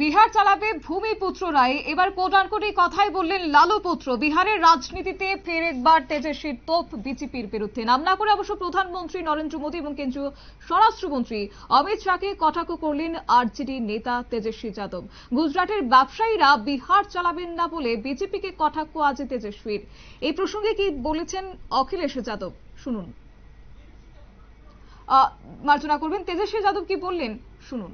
বিহার চালাবে ভূমিপুত্র রায়। এবার কোটানকোটি কথাই বললেন লালু পুত্র। বিহারের রাজনীতিতে ফের একবার তেজস্বীর তোপ বিজেপির বিরুদ্ধে। নাম না করে অবশ্য প্রধানমন্ত্রী নরেন্দ্র মোদী এবং কেন্দ্রীয় স্বরাষ্ট্রমন্ত্রী অমিত শাহকে কটাক্ষ করলেন আরজেডি নেতা তেজস্বী যাদব। গুজরাটের ব্যবসায়ীরা বিহার চালাবেন না বলে বিজেপিকে কটাক্ষ আজ তেজস্বীর। এই প্রসঙ্গে কি বলেছেন অখিলেশ যাদব, শুনুন। মার্জনা করবেন, তেজস্বী যাদব কি বললেন শুনুন।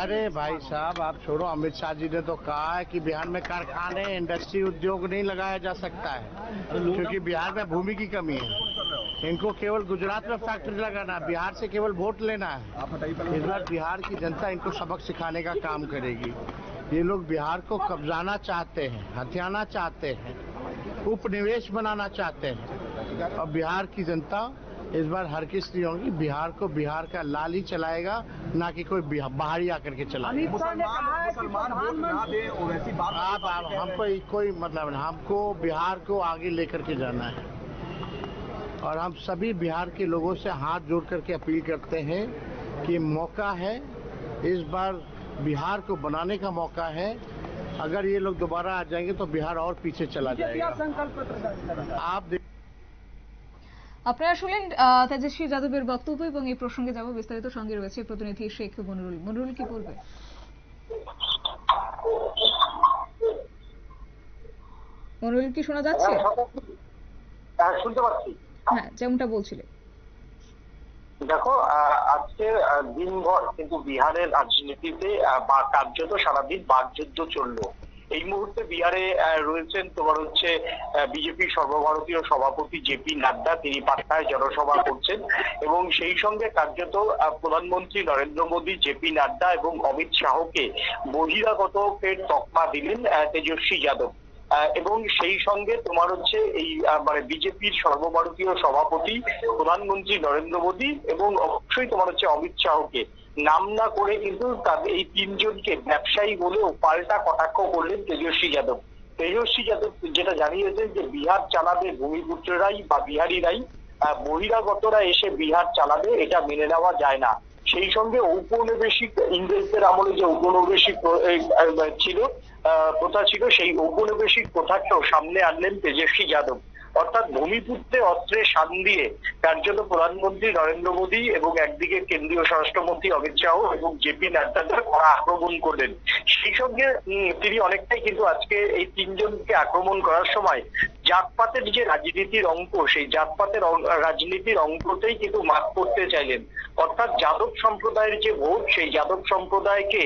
अरे भाई साहब, आप छोड़ो। अमित शाह जी ने तो कहा है कि बिहार में कारखाने, इंडस्ट्री, उद्योग नहीं लगाया जा सकता है क्योंकि बिहार में भूमि की कमी है। इनको केवल गुजरात में फैक्ट्री लगाना है, बिहार से केवल वोट लेना है। इस बार बिहार की जनता इनको सबक सिखाने का काम करेगी। ये लोग बिहार को कब्जाना चाहते हैं, हथियाना चाहते हैं, उपनिवेश बनाना चाहते हैं और बिहार की जनता इस बार हर किस नहीं होगी। बिहार को बिहार का लाल ही चलाएगा, ना कि कोई बाहरी आकर के चलाएगा। आप हमको कोई मतलब नहीं, हमको बिहार को आगे लेकर के जाना है और हम सभी बिहार के लोगों से हाथ जोड़ करके अपील करते हैं कि मौका है, इस बार बिहार को बनाने का मौका है। अगर ये लोग दोबारा आ जाएंगे तो बिहार और पीछे चला जाएगा। आप আপনারা শুনলেন তেজস্বী যাদবের বক্তব্য এবং এই প্রসঙ্গে যাব বিস্তারিত। সঙ্গে রয়েছে প্রতিনিধি শেখ মনিরুল। মনিরুল কি বলবে? মনিরুল কি শোনা যাচ্ছে? শুনতে পাচ্ছি। হ্যাঁ, যেমনটা বলছিলে। দেখো, আজকে দিনভর কিন্তু বিহারের রাজনীতিতে কার্যত সারাদিন বাকযুদ্ধ চললো। এই মুহূর্তে বিহারে রয়েছেন তোমার হচ্ছে বিজেপির সর্বভারতীয় সভাপতি জেপি নাড্ডা। তিনি পাটনায় জনসভা করছেন এবং সেই সঙ্গে কার্যত প্রধানমন্ত্রী নরেন্দ্র মোদী, জেপি নাড্ডা এবং অমিত শাহকে বহিরাগত ফের তকমা দিলেন তেজস্বী যাদব। এবং সেই সঙ্গে তোমার হচ্ছে এই মানে বিজেপির সর্বভারতীয় সভাপতি প্রধানমন্ত্রী নরেন্দ্র মোদী এবং অবশ্যই তোমার হচ্ছে অমিত শাহকে নাম না করে কিন্তু তাদের এই তিনজনকে ব্যবসায়ী বলেও পাল্টা কটাক্ষ করলেন তেজস্বী যাদব। তেজস্বী যাদব যেটা জানিয়েছেন যে বিহার চালাবে ভূমিপুত্ররাই বা বিহারিরাই, বহিরাগতরা এসে বিহার চালাবে এটা মেনে নেওয়া যায় না। সেই সঙ্গে ঔপনিবেশিক ইংরেজদের আমলে যে ঔপনিবেশিক ছিল প্রথা ছিল, সেই ঔপনিবেশিক প্রথাকেও সামনে আনলেন তেজস্বী যাদব। অর্থাৎ ভূমিপুত্রে অস্ত্রের শান দিয়ে কার্যত প্রধানমন্ত্রী নরেন্দ্র মোদী এবং একদিকে কেন্দ্রীয় স্বরাষ্ট্রমন্ত্রী অমিত শাহ এবং জেপি নাড্ডাদের আক্রমণ করলেন। সেই সঙ্গে তিনি অনেকটাই কিন্তু আজকে এই তিনজনকে আক্রমণ করার সময় জাতপাতের যে রাজনীতির অঙ্ক, সেই জাতপাতের রাজনীতির অঙ্কতেই কিন্তু মাত করতে চাইলেন। অর্থাৎ যাদব সম্প্রদায়ের যে ভোট, সেই যাদব সম্প্রদায়কে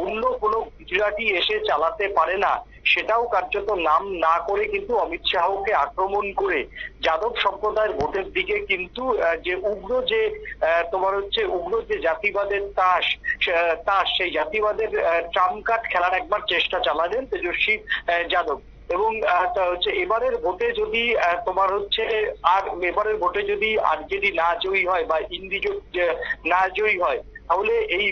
অন্য কোনো গুজরাটি এসে চালাতে পারে না, সেটাও কার্যত নাম না করে কিন্তু অমিত শাহকে আক্রমণ করে যাদব সম্প্রদায়ের ভোটের দিকে কিন্তু যে উগ্র যে তোমার হচ্ছে উগ্র যে জাতিবাদের তাস, সেই জাতিবাদের ট্রাম্প কার্ড খেলার একবার চেষ্টা চালালেন তেজস্বী যাদব। এবং হচ্ছে এবারের ভোটে যদি তোমার হচ্ছে এবারের ভোটে যদি আরজেডি না জয়ী হয় বা ইন্ডি না জয়ী হয়, তাহলে এই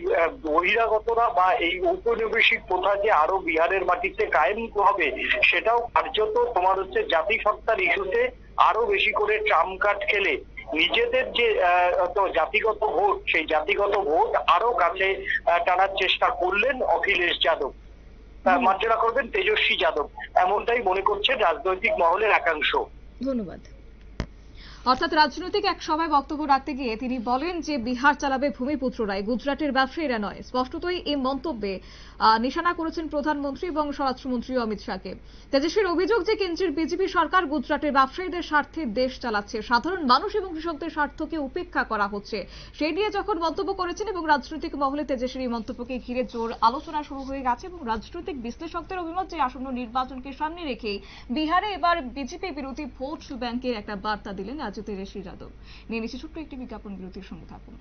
বহিরাগতরা বা এই ঔপনিবেশিক প্রথা যে আরো বিহারের মাটিতে কায়েম হবে, সেটাও কার্যত তোমার হচ্ছে জাতিসত্তার ইস্যুতে আরো বেশি করে ট্রাম্প কার্ড খেলে নিজেদের যে জাতিগত ভোট, সেই জাতিগত ভোট আরো কাছে টানার চেষ্টা করলেন অখিলেশ যাদব। মার্জনা করবেন তেজস্বী যাদব, এমনটাই মনে করছে রাজনৈতিক মহলের একাংশ। ধন্যবাদ। অর্থাৎ রাজনৈতিক এক সভায় বক্তব্য রাখতে গিয়ে তিনি বলেন যে বিহার চালাবে ভূমিপুত্ররাই, গুজরাটের ব্যবসায়ীরা নয়। স্পষ্টতই এই মন্তব্যে নিশানা করেছেন প্রধানমন্ত্রী এবং স্বরাষ্ট্রমন্ত্রী অমিত শাহকে। তেজস্বীর অভিযোগ যে কেন্দ্রের বিজেপি সরকার গুজরাটের ব্যবসায়ীদের স্বার্থে দেশ চালাচ্ছে, সাধারণ মানুষ এবং কৃষকদের স্বার্থকে উপেক্ষা করা হচ্ছে। সেই নিয়ে যখন মন্তব্য করেছেন এবং রাজনৈতিক মহলে তেজস্বীর এই মন্তব্যকে ঘিরে জোর আলোচনা শুরু হয়ে গেছে এবং রাজনৈতিক বিশ্লেষকদের অভিমত যে আসন্ন নির্বাচনকে সামনে রেখেই বিহারে এবার বিজেপি বিরোধী ভোট ব্যাংকের একটা বার্তা দিলেন আজ তেজস্বী যাদব। নিয়ে নিচ্ছে ছোট্ট একটি বিজ্ঞাপন বিরতির সঙ্গে থাকুন।